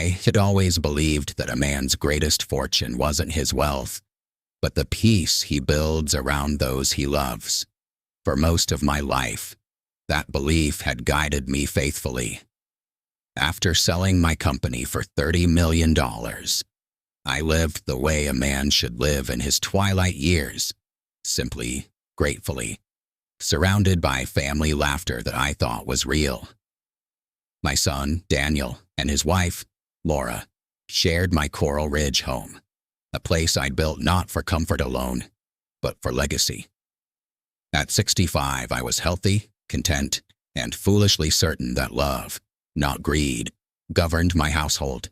I had always believed that a man's greatest fortune wasn't his wealth, but the peace he builds around those he loves. For most of my life, that belief had guided me faithfully. After selling my company for $30 million, I lived the way a man should live in his twilight years, simply, gratefully, surrounded by family laughter that I thought was real. My son, Daniel, and his wife, Laura, shared my Coral Ridge home, a place I'd built not for comfort alone, but for legacy. At 65, I was healthy, content, and foolishly certain that love, not greed, governed my household.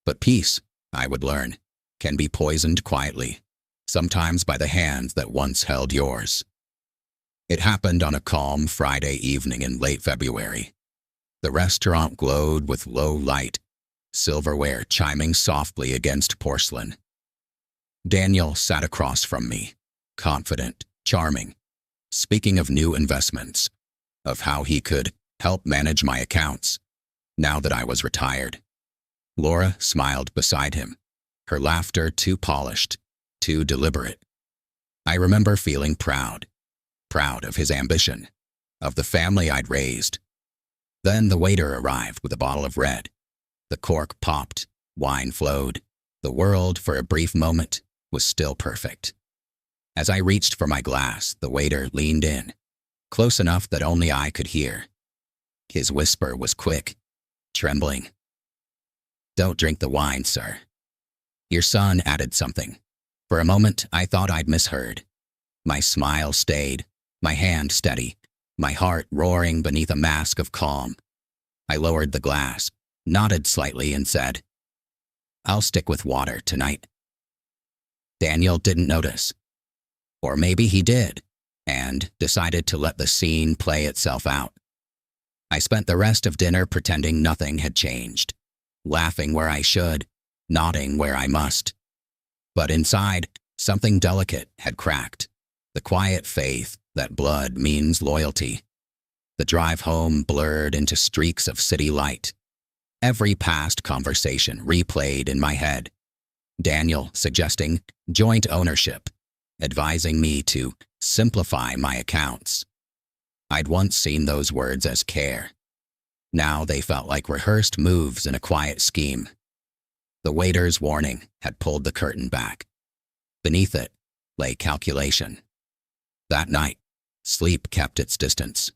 But peace, I would learn, can be poisoned quietly, sometimes by the hands that once held yours. It happened on a calm Friday evening in late February. The restaurant glowed with low light, silverware chiming softly against porcelain. Daniel sat across from me, confident, charming, speaking of new investments, of how he could help manage my accounts, now that I was retired. Laura smiled beside him, her laughter too polished, too deliberate. I remember feeling proud of his ambition, of the family I'd raised. Then the waiter arrived with a bottle of red. The cork popped, wine flowed. The world, for a brief moment, was still perfect. As I reached for my glass, the waiter leaned in, close enough that only I could hear. His whisper was quick, trembling. "Don't drink the wine, sir." Your son added something. For a moment, I thought I'd misheard. My smile stayed, my hand steady, my heart roaring beneath a mask of calm. I lowered the glass, nodded slightly, and said, "I'll stick with water tonight." Daniel didn't notice. Or maybe he did, and decided to let the scene play itself out. I spent the rest of dinner pretending nothing had changed, laughing where I should, nodding where I must. But inside, something delicate had cracked, the quiet faith that blood means loyalty. The drive home blurred into streaks of city light. Every past conversation replayed in my head. Daniel suggesting joint ownership, advising me to simplify my accounts. I'd once seen those words as care. Now they felt like rehearsed moves in a quiet scheme. The waiter's warning had pulled the curtain back. Beneath it lay calculation. That night, sleep kept its distance.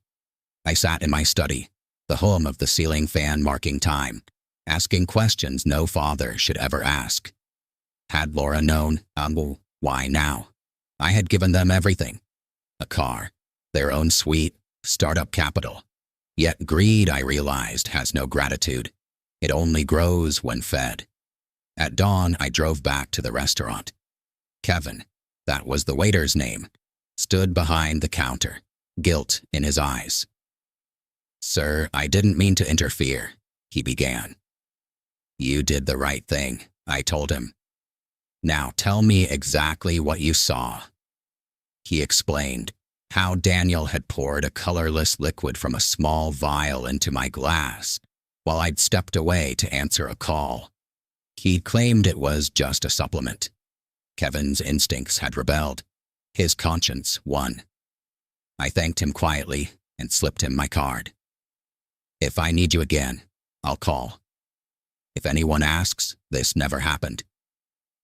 I sat in my study, the hum of the ceiling fan marking time, asking questions no father should ever ask. Had Laura known, why now? I had given them everything. A car, their own suite, startup capital. Yet greed, I realized, has no gratitude. It only grows when fed. At dawn, I drove back to the restaurant. Kevin, that was the waiter's name, stood behind the counter, guilt in his eyes. "Sir, I didn't mean to interfere," he began. "You did the right thing," I told him. "Now tell me exactly what you saw." He explained how Daniel had poured a colorless liquid from a small vial into my glass while I'd stepped away to answer a call. He claimed it was just a supplement. Kevin's instincts had rebelled. His conscience won. I thanked him quietly and slipped him my card. "If I need you again, I'll call. If anyone asks, this never happened."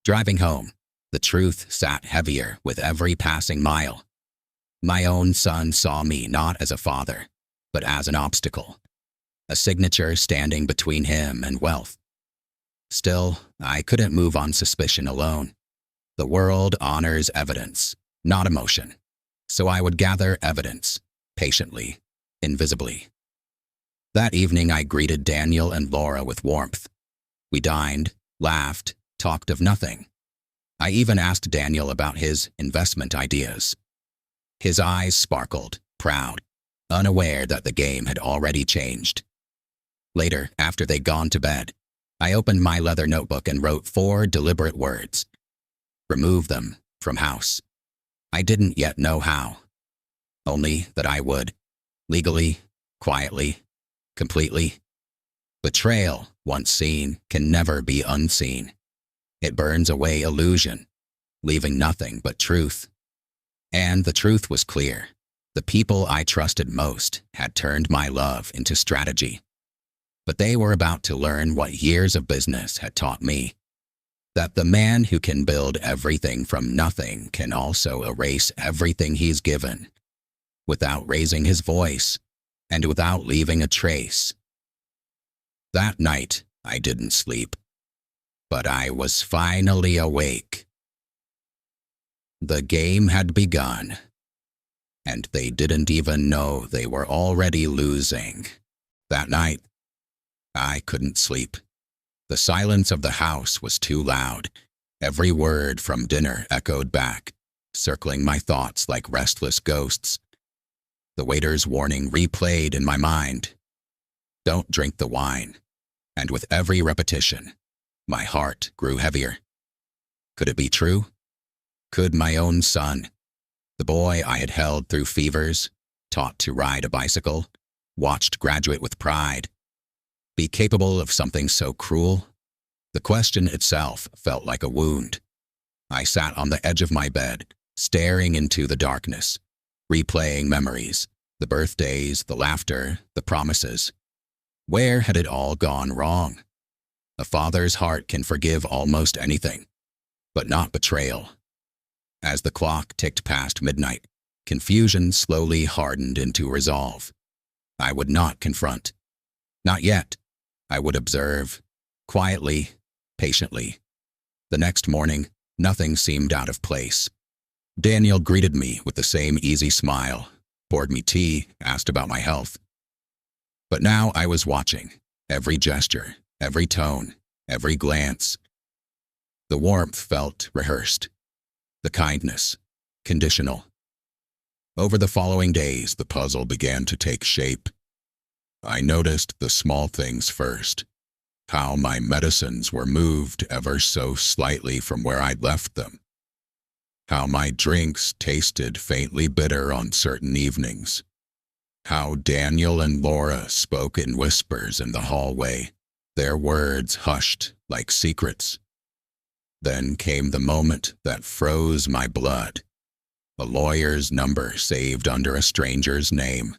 Driving home, the truth sat heavier with every passing mile. My own son saw me not as a father, but as an obstacle, a signature standing between him and wealth. Still, I couldn't move on suspicion alone. The world honors evidence, not emotion, so I would gather evidence, patiently, invisibly. That evening I greeted Daniel and Laura with warmth. We dined, laughed, talked of nothing. I even asked Daniel about his investment ideas. His eyes sparkled, proud, unaware that the game had already changed. Later, after they'd gone to bed, I opened my leather notebook and wrote 4 deliberate words. Remove them from house. I didn't yet know how. Only that I would. Legally, quietly, completely. Betrayal, once seen, can never be unseen. It burns away illusion, leaving nothing but truth. And the truth was clear. The people I trusted most had turned my love into strategy. But they were about to learn what years of business had taught me. That the man who can build everything from nothing can also erase everything he's given, without raising his voice and without leaving a trace. That night, I didn't sleep, but I was finally awake. The game had begun, and they didn't even know they were already losing. That night, I couldn't sleep. The silence of the house was too loud. Every word from dinner echoed back, circling my thoughts like restless ghosts. The waiter's warning replayed in my mind. Don't drink the wine. And with every repetition, my heart grew heavier. Could it be true? Could my own son, the boy I had held through fevers, taught to ride a bicycle, watched graduate with pride, be capable of something so cruel? The question itself felt like a wound. I sat on the edge of my bed, staring into the darkness, replaying memories, the birthdays, the laughter, the promises. Where had it all gone wrong? A father's heart can forgive almost anything, but not betrayal. As the clock ticked past midnight, confusion slowly hardened into resolve. I would not confront. Not yet. I would observe, quietly, patiently. The next morning, nothing seemed out of place. Daniel greeted me with the same easy smile, poured me tea, asked about my health. But now I was watching, every gesture, every tone, every glance. The warmth felt rehearsed, the kindness, conditional. Over the following days, the puzzle began to take shape. I noticed the small things first, how my medicines were moved ever so slightly from where I'd left them, how my drinks tasted faintly bitter on certain evenings, how Daniel and Laura spoke in whispers in the hallway, their words hushed like secrets. Then came the moment that froze my blood. A lawyer's number saved under a stranger's name.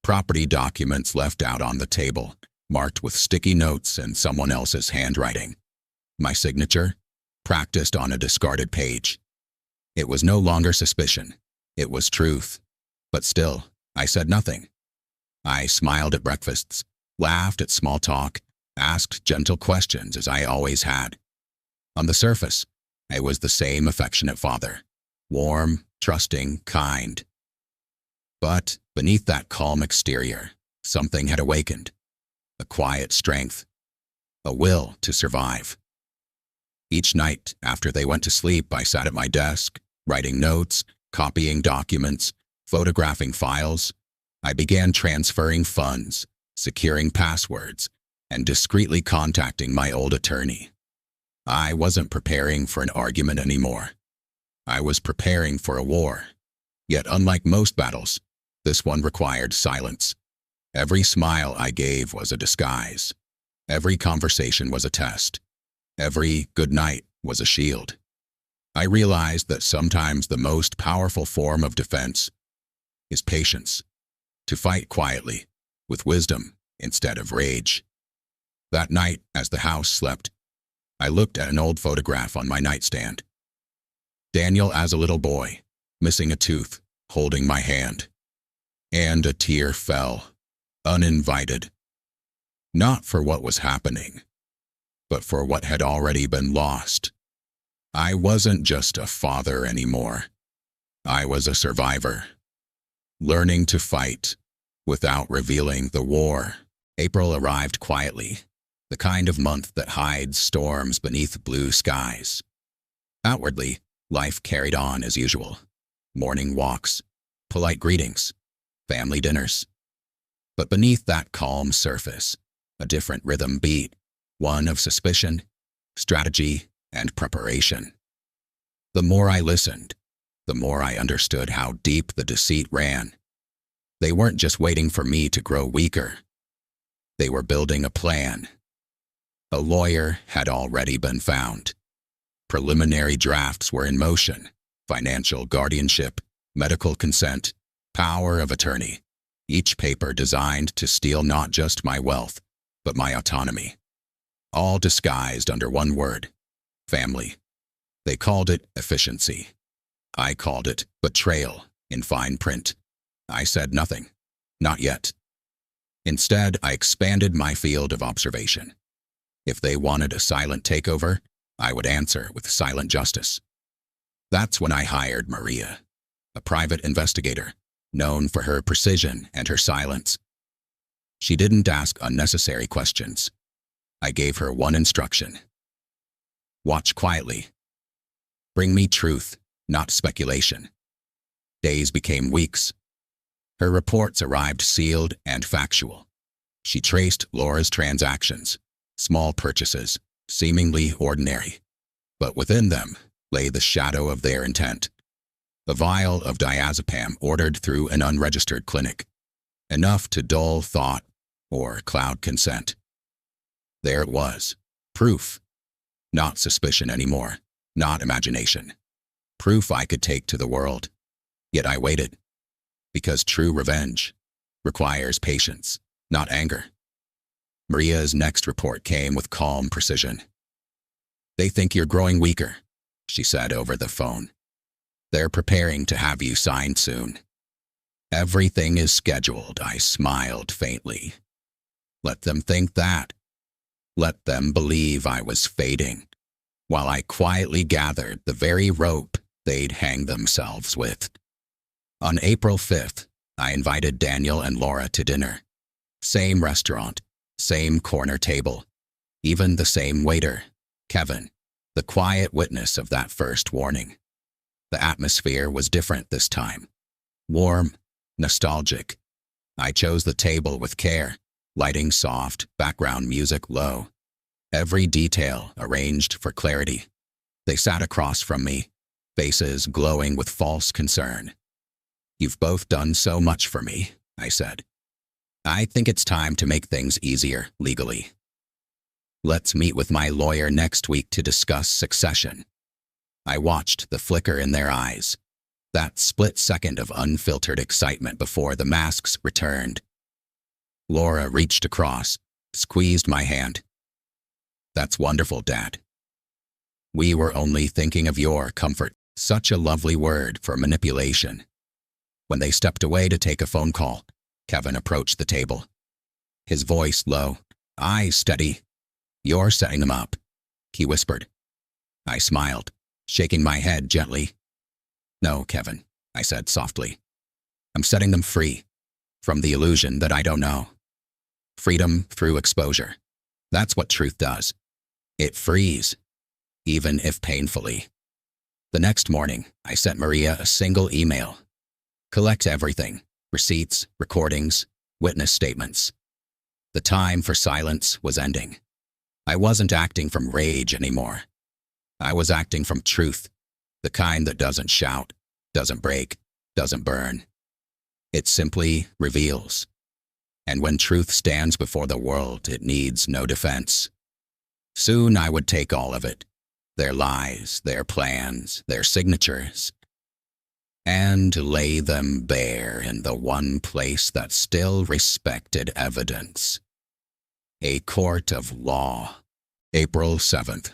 Property documents left out on the table, marked with sticky notes and someone else's handwriting. My signature, practiced on a discarded page. It was no longer suspicion. It was truth. But still, I said nothing. I smiled at breakfasts, laughed at small talk, asked gentle questions as I always had. On the surface, I was the same affectionate father, warm, trusting, kind. But beneath that calm exterior, something had awakened. A quiet strength, a will to survive. Each night after they went to sleep, I sat at my desk, writing notes, copying documents, photographing files. I began transferring funds, securing passwords, and discreetly contacting my old attorney. I wasn't preparing for an argument anymore. I was preparing for a war. Yet unlike most battles, this one required silence. Every smile I gave was a disguise. Every conversation was a test. Every good night was a shield. I realized that sometimes the most powerful form of defense is patience, to fight quietly, with wisdom instead of rage. That night, as the house slept, I looked at an old photograph on my nightstand. Daniel as a little boy, missing a tooth, holding my hand. And a tear fell, uninvited. Not for what was happening, but for what had already been lost. I wasn't just a father anymore. I was a survivor, learning to fight without revealing the war. April arrived quietly, the kind of month that hides storms beneath blue skies. Outwardly, life carried on as usual. Morning walks, polite greetings, family dinners. But beneath that calm surface, a different rhythm beat, one of suspicion, strategy, and preparation. The more I listened, the more I understood how deep the deceit ran. They weren't just waiting for me to grow weaker. They were building a plan. A lawyer had already been found. Preliminary drafts were in motion: financial guardianship, medical consent, power of attorney. Each paper designed to steal not just my wealth, but my autonomy. All disguised under one word: family. They called it efficiency. I called it betrayal in fine print. I said nothing. Not yet. Instead, I expanded my field of observation. If they wanted a silent takeover, I would answer with silent justice. That's when I hired Maria, a private investigator, known for her precision and her silence. She didn't ask unnecessary questions. I gave her one instruction: watch quietly. Bring me truth, not speculation. Days became weeks. Her reports arrived sealed and factual. She traced Laura's transactions, small purchases, seemingly ordinary, but within them lay the shadow of their intent. A vial of diazepam ordered through an unregistered clinic, enough to dull thought or cloud consent. There it was, proof. Not suspicion anymore, not imagination. Proof I could take to the world. Yet I waited, because true revenge requires patience, not anger. Maria's next report came with calm precision. They think you're growing weaker, she said over the phone. They're preparing to have you signed soon. Everything is scheduled, I smiled faintly. Let them think that. Let them believe I was fading, while I quietly gathered the very rope they'd hang themselves with. On April 5th, I invited Daniel and Laura to dinner. Same restaurant, same corner table, even the same waiter, Kevin, the quiet witness of that first warning. The atmosphere was different this time. Warm, nostalgic. I chose the table with care, lighting soft, background music low. Every detail arranged for clarity. They sat across from me, faces glowing with false concern. You've both done so much for me, I said. I think it's time to make things easier legally. Let's meet with my lawyer next week to discuss succession. I watched the flicker in their eyes, that split second of unfiltered excitement before the masks returned. Laura reached across, squeezed my hand. That's wonderful, Dad. We were only thinking of your comfort. Such a lovely word for manipulation. When they stepped away to take a phone call, Kevin approached the table. His voice low, eyes steady. You're setting them up, he whispered. I smiled, shaking my head gently. No, Kevin, I said softly. I'm setting them free, from the illusion that I don't know. Freedom through exposure. That's what truth does. It frees, even if painfully. The next morning, I sent Maria a single email. Collect everything: receipts, recordings, witness statements. The time for silence was ending. I wasn't acting from rage anymore. I was acting from truth, the kind that doesn't shout, doesn't break, doesn't burn. It simply reveals. And when truth stands before the world, it needs no defense. Soon I would take all of it, their lies, their plans, their signatures, and lay them bare in the one place that still respected evidence. A court of law. April 7th.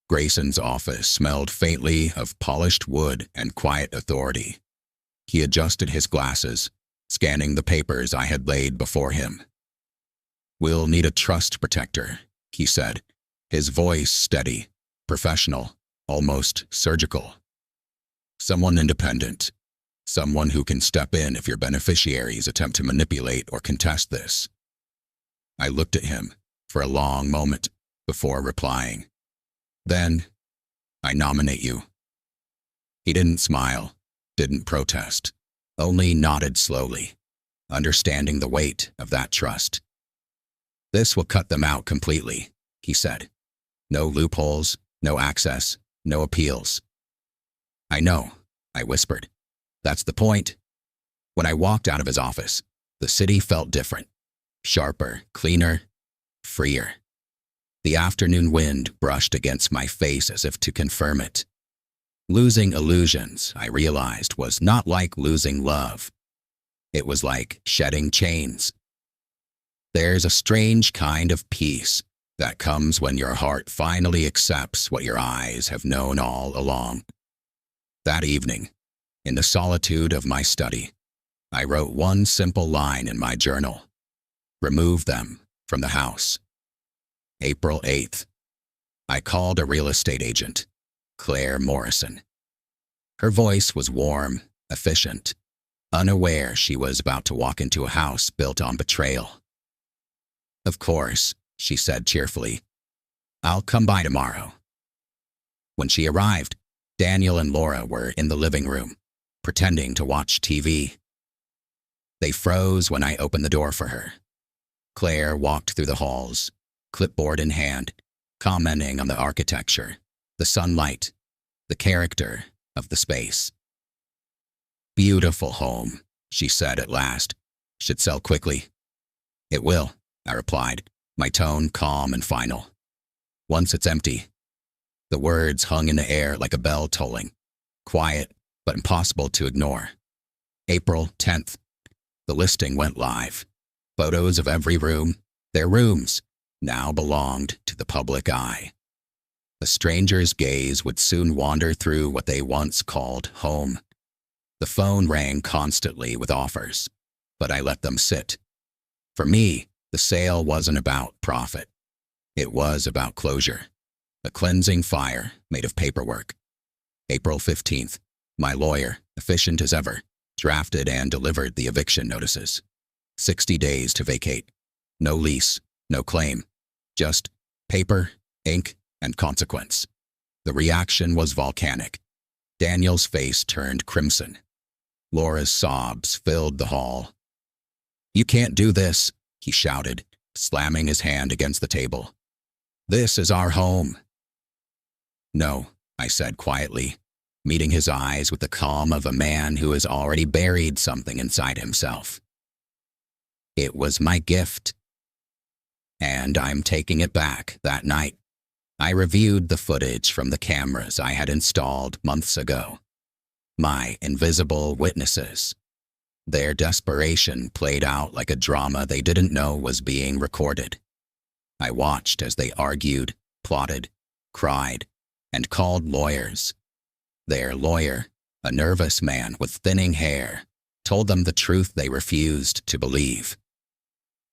Grayson's office smelled faintly of polished wood and quiet authority. He adjusted his glasses, scanning the papers I had laid before him. We'll need a trust protector, he said, his voice steady, professional, almost surgical. Someone independent, someone who can step in if your beneficiaries attempt to manipulate or contest this. I looked at him for a long moment before replying. Then, I nominate you. He didn't smile, didn't protest, only nodded slowly, understanding the weight of that trust. This will cut them out completely, he said. No loopholes, no access, no appeals. I know, I whispered. That's the point. When I walked out of his office, the city felt different. sharper, cleaner, freer. The afternoon wind brushed against my face as if to confirm it. Losing illusions, I realized, was not like losing love. It was like shedding chains. There's a strange kind of peace that comes when your heart finally accepts what your eyes have known all along. That evening, in the solitude of my study, I wrote one simple line in my journal. Remove them from the house. April 8th. I called a real estate agent, Claire Morrison. Her voice was warm, efficient, unaware she was about to walk into a house built on betrayal. Of course, she said cheerfully. I'll come by tomorrow. When she arrived, Daniel and Laura were in the living room, pretending to watch TV. They froze when I opened the door for her. Claire walked through the halls, clipboard in hand, commenting on the architecture, the sunlight, the character of the space. Beautiful home, she said at last. Should sell quickly. It will, I replied, my tone calm and final. Once it's empty. The words hung in the air like a bell tolling, quiet but impossible to ignore. April 10th. The listing went live. Photos of every room, their rooms, now belonged to the public eye. A stranger's gaze would soon wander through what they once called home. The phone rang constantly with offers, but I let them sit. For me, the sale wasn't about profit. It was about closure, a cleansing fire made of paperwork. April 15th, my lawyer, efficient as ever, drafted and delivered the eviction notices. 60 days to vacate. No lease, no claim. Just paper, ink, and consequence. The reaction was volcanic. Daniel's face turned crimson. Laura's sobs filled the hall. You can't do this, he shouted, slamming his hand against the table. This is our home. No, I said quietly, meeting his eyes with the calm of a man who has already buried something inside himself. It was my gift. And I'm taking it back that night. I reviewed the footage from the cameras I had installed months ago. My invisible witnesses. Their desperation played out like a drama they didn't know was being recorded. I watched as they argued, plotted, cried, and called lawyers. Their lawyer, a nervous man with thinning hair, told them the truth they refused to believe.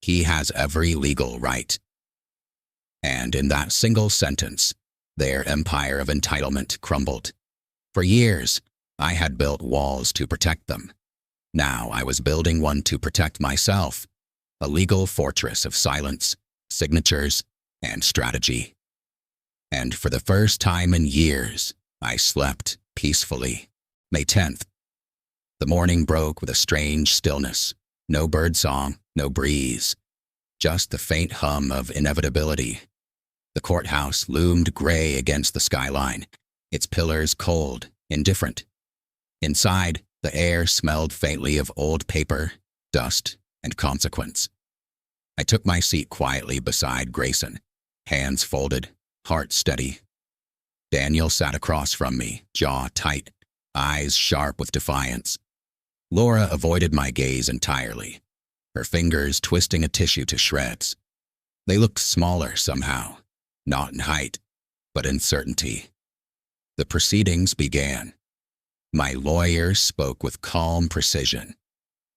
He has every legal right. And in that single sentence, their empire of entitlement crumbled. For years, I had built walls to protect them. Now I was building one to protect myself, a legal fortress of silence, signatures, and strategy. And for the first time in years, I slept peacefully. May 10th. The morning broke with a strange stillness. No birdsong, no breeze. Just the faint hum of inevitability. The courthouse loomed gray against the skyline, its pillars cold, indifferent. Inside, the air smelled faintly of old paper, dust, and consequence. I took my seat quietly beside Grayson, hands folded, heart steady. Daniel sat across from me, jaw tight, eyes sharp with defiance. Laura avoided my gaze entirely, her fingers twisting a tissue to shreds. They looked smaller somehow, not in height, but in certainty. The proceedings began. My lawyer spoke with calm precision,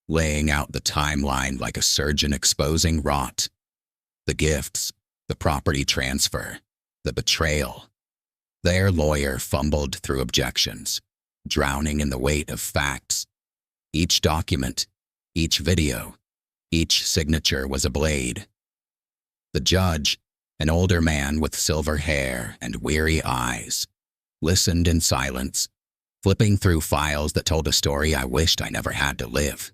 laying out the timeline like a surgeon exposing rot. The gifts, the property transfer, the betrayal. Their lawyer fumbled through objections, drowning in the weight of facts. Each document, each video, each signature was a blade. The judge, an older man with silver hair and weary eyes, listened in silence, flipping through files that told a story I wished I never had to live.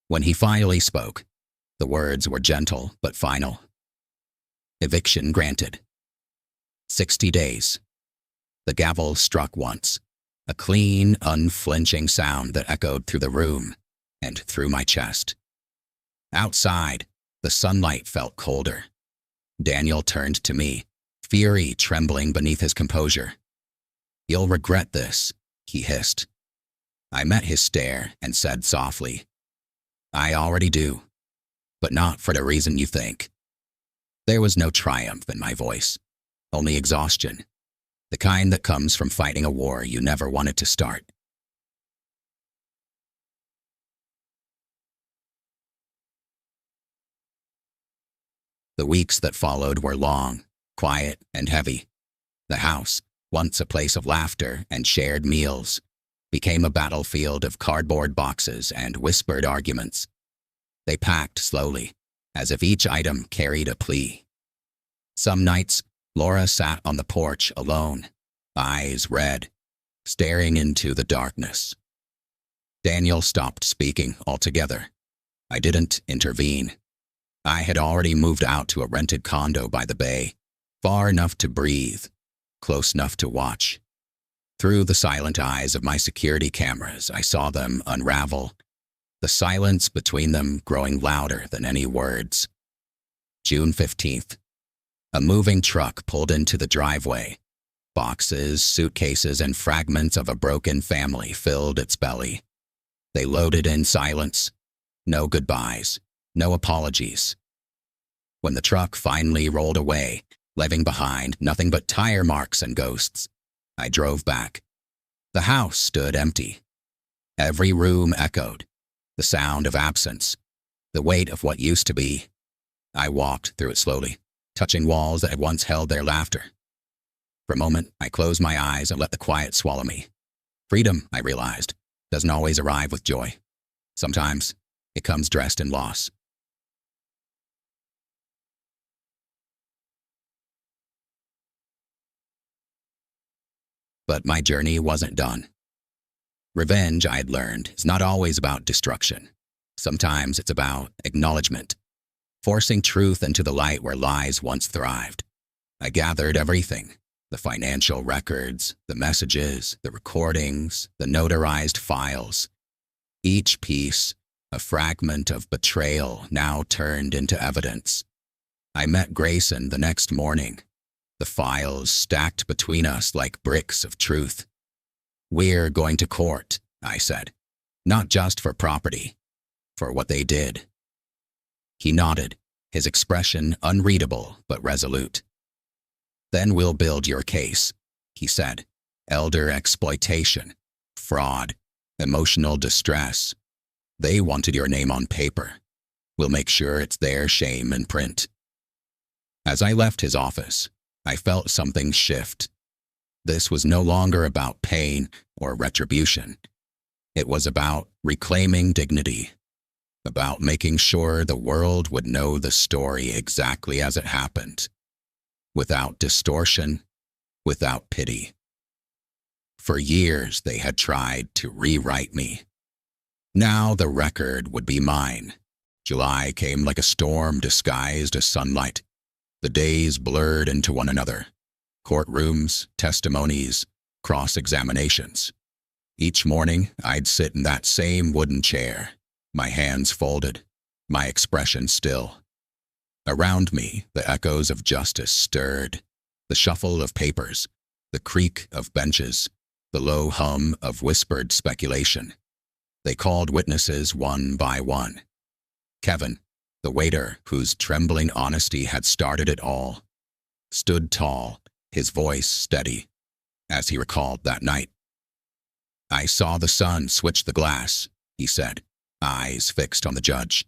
When he finally spoke, the words were gentle but final. Eviction granted. 60 days. The gavel struck once, a clean, unflinching sound that echoed through the room and through my chest. Outside, The sunlight felt colder. Daniel turned to me, fury trembling beneath his composure. "You'll regret this," he hissed. I met his stare and said softly, "I already do, but not for the reason you think." There was no triumph in my voice, only exhaustion, the kind that comes from fighting a war you never wanted to start. The weeks that followed were long, quiet, and heavy. The house, once a place of laughter and shared meals, became a battlefield of cardboard boxes and whispered arguments. They packed slowly, as if each item carried a plea. Some nights, Laura sat on the porch alone, eyes red, staring into the darkness. Daniel stopped speaking altogether. I didn't intervene. I had already moved out to a rented condo by the bay, far enough to breathe, close enough to watch. Through the silent eyes of my security cameras, I saw them unravel, the silence between them growing louder than any words. June 15th. A moving truck pulled into the driveway. Boxes, suitcases, and fragments of a broken family filled its belly. They loaded in silence. No goodbyes, no apologies. When the truck finally rolled away, leaving behind nothing but tire marks and ghosts, I drove back. The house stood empty. Every room echoed, the sound of absence, the weight of what used to be. I walked through it slowly, touching walls that had once held their laughter. For a moment, I closed my eyes and let the quiet swallow me. Freedom, I realized, doesn't always arrive with joy. Sometimes, it comes dressed in loss. But my journey wasn't done. Revenge, I had learned, is not always about destruction. Sometimes it's about acknowledgement, forcing truth into the light where lies once thrived. I gathered everything: the financial records, the messages, the recordings, the notarized files. Each piece, a fragment of betrayal now turned into evidence. I met Grayson the next morning, the files stacked between us like bricks of truth. "We're going to court," I said, "not just for property, for what they did." He nodded, his expression unreadable but resolute. "Then we'll build your case," he said. "Elder exploitation, fraud, emotional distress. They wanted your name on paper. We'll make sure it's their shame in print." As I left his office, I felt something shift. This was no longer about pain or retribution. It was about reclaiming dignity, about making sure the world would know the story exactly as it happened, without distortion, without pity. For years, they had tried to rewrite me. Now the record would be mine. July came like a storm disguised as sunlight. The days blurred into one another. Courtrooms, testimonies, cross-examinations. Each morning, I'd sit in that same wooden chair, my hands folded, my expression still. Around me, the echoes of justice stirred, the shuffle of papers, the creak of benches, the low hum of whispered speculation. They called witnesses one by one. Kevin, the waiter whose trembling honesty had started it all, stood tall, his voice steady, as he recalled that night. "I saw the sun switch the glass," he said, eyes fixed on the judge.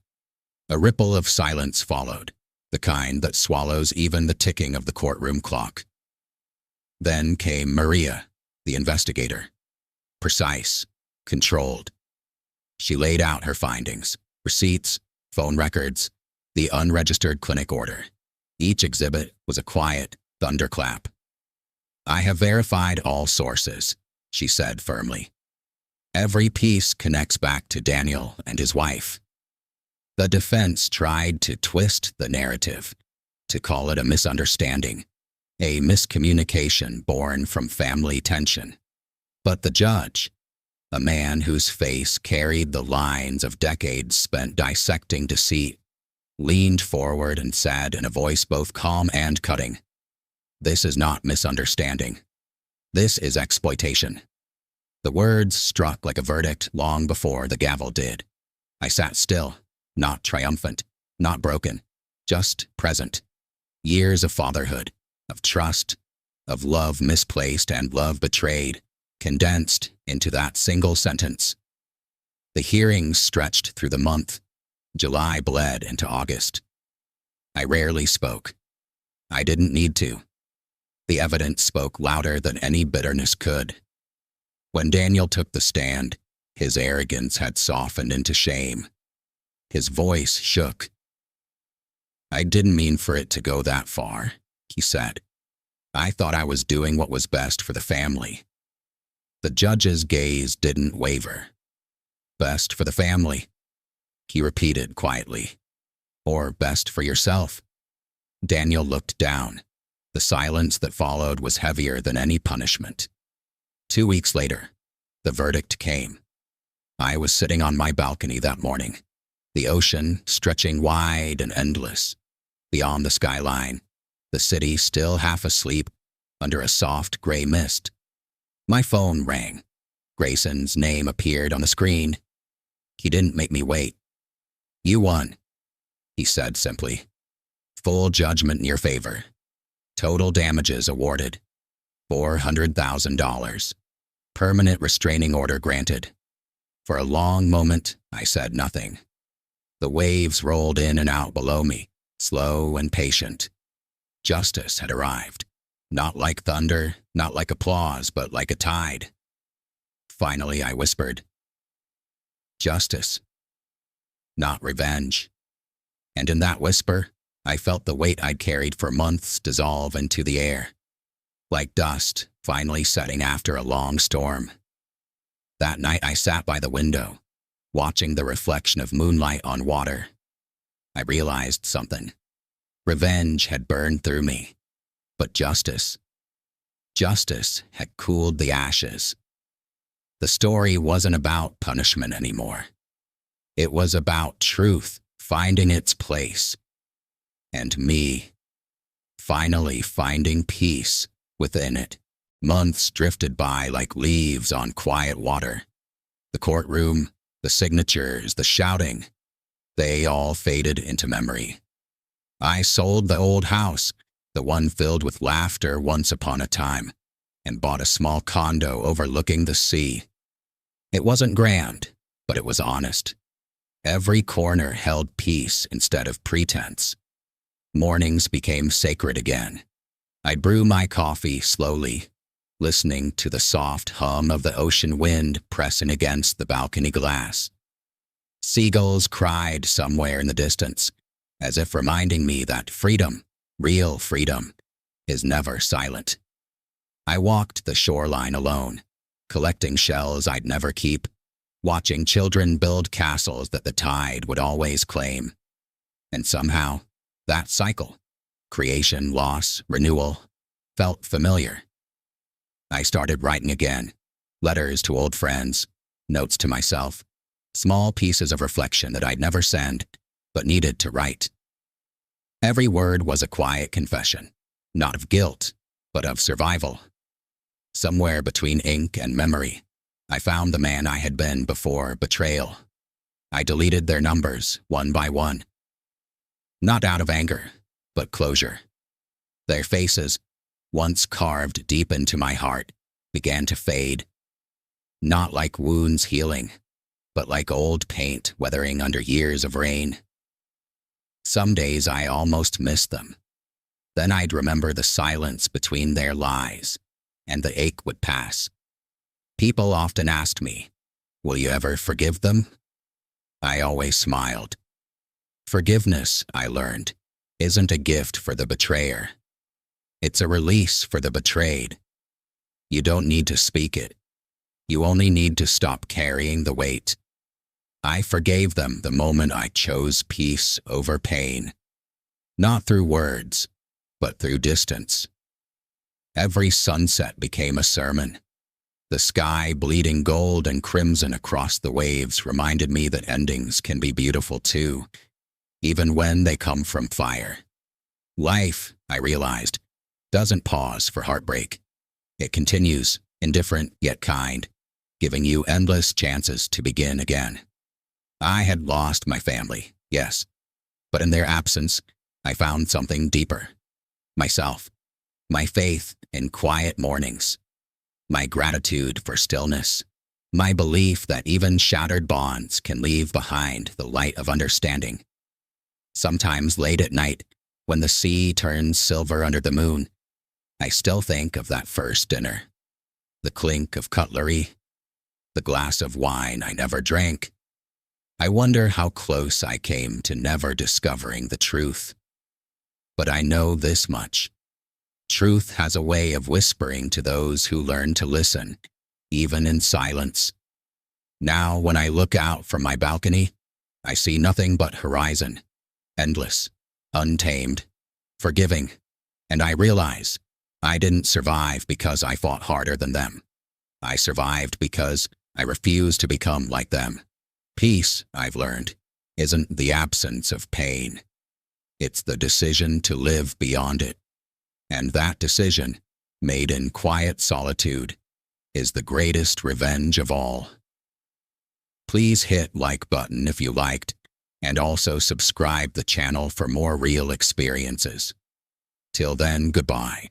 A ripple of silence followed, the kind that swallows even the ticking of the courtroom clock. Then came Maria, the investigator. Precise, controlled. She laid out her findings, receipts, phone records, the unregistered clinic order. Each exhibit was a quiet thunderclap. "I have verified all sources," she said firmly. "Every piece connects back to Daniel and his wife." The defense tried to twist the narrative, to call it a misunderstanding, a miscommunication born from family tension. But the judge, a man whose face carried the lines of decades spent dissecting deceit, leaned forward and said in a voice both calm and cutting, "This is not misunderstanding. This is exploitation." The words struck like a verdict long before the gavel did. I sat still, not triumphant, not broken, just present. Years of fatherhood, of trust, of love misplaced and love betrayed, condensed into that single sentence. The hearings stretched through the month. July bled into August. I rarely spoke. I didn't need to. The evidence spoke louder than any bitterness could. When Daniel took the stand, his arrogance had softened into shame. His voice shook. "I didn't mean for it to go that far," he said. "I thought I was doing what was best for the family." The judge's gaze didn't waver. "Best for the family," he repeated quietly. "Or best for yourself?" Daniel looked down. The silence that followed was heavier than any punishment. 2 weeks later, the verdict came. I was sitting on my balcony that morning, the ocean stretching wide and endless. Beyond the skyline, the city still half asleep under a soft gray mist. My phone rang. Grayson's name appeared on the screen. He didn't make me wait. "You won," he said simply. "Full judgment in your favor. Total damages awarded. $400,000. Permanent restraining order granted." For a long moment, I said nothing. The waves rolled in and out below me, slow and patient. Justice had arrived. Not like thunder, not like applause, but like a tide. Finally, I whispered, "Justice, not revenge." And in that whisper, I felt the weight I'd carried for months dissolve into the air, like dust finally setting after a long storm. That night I sat by the window, watching the reflection of moonlight on water. I realized something. Revenge had burned through me, but justice had cooled the ashes. The story wasn't about punishment anymore. It was about truth finding its place, and me finally finding peace within it. Months drifted by like leaves on quiet water. The courtroom, the signatures, the shouting, they all faded into memory. I sold the old house, the one filled with laughter once upon a time, and bought a small condo overlooking the sea. It wasn't grand, but it was honest. Every corner held peace instead of pretense. Mornings became sacred again. I'd brew my coffee slowly, listening to the soft hum of the ocean wind pressing against the balcony glass. Seagulls cried somewhere in the distance, as if reminding me that freedom, real freedom, is never silent. I walked the shoreline alone, collecting shells I'd never keep, watching children build castles that the tide would always claim. And somehow, that cycle, creation, loss, renewal, felt familiar. I started writing again, letters to old friends, notes to myself, small pieces of reflection that I'd never sent, but needed to write. Every word was a quiet confession, not of guilt, but of survival. Somewhere between ink and memory, I found the man I had been before betrayal. I deleted their numbers, one by one. Not out of anger, but closure. Their faces, once carved deep into my heart, began to fade. Not like wounds healing, but like old paint weathering under years of rain. Some days I almost missed them. Then I'd remember the silence between their lies, and the ache would pass. People often asked me, "Will you ever forgive them?" I always smiled. Forgiveness, I learned, isn't a gift for the betrayer. It's a release for the betrayed. You don't need to speak it. You only need to stop carrying the weight. I forgave them the moment I chose peace over pain. Not through words, but through distance. Every sunset became a sermon. The sky bleeding gold and crimson across the waves reminded me that endings can be beautiful too, even when they come from fire. Life, I realized, doesn't pause for heartbreak. It continues, indifferent yet kind, giving you endless chances to begin again. I had lost my family, yes, but in their absence, I found something deeper. Myself, my faith in quiet mornings, my gratitude for stillness, my belief that even shattered bonds can leave behind the light of understanding. Sometimes late at night, when the sea turns silver under the moon, I still think of that first dinner, the clink of cutlery, the glass of wine I never drank. I wonder how close I came to never discovering the truth. But I know this much. Truth has a way of whispering to those who learn to listen, even in silence. Now, when I look out from my balcony, I see nothing but horizon, endless, untamed, forgiving, and I realize I didn't survive because I fought harder than them. I survived because I refused to become like them. Peace, I've learned, isn't the absence of pain. It's the decision to live beyond it. And that decision, made in quiet solitude, is the greatest revenge of all. Please hit like button if you liked, and also subscribe the channel for more real experiences. Till then, goodbye.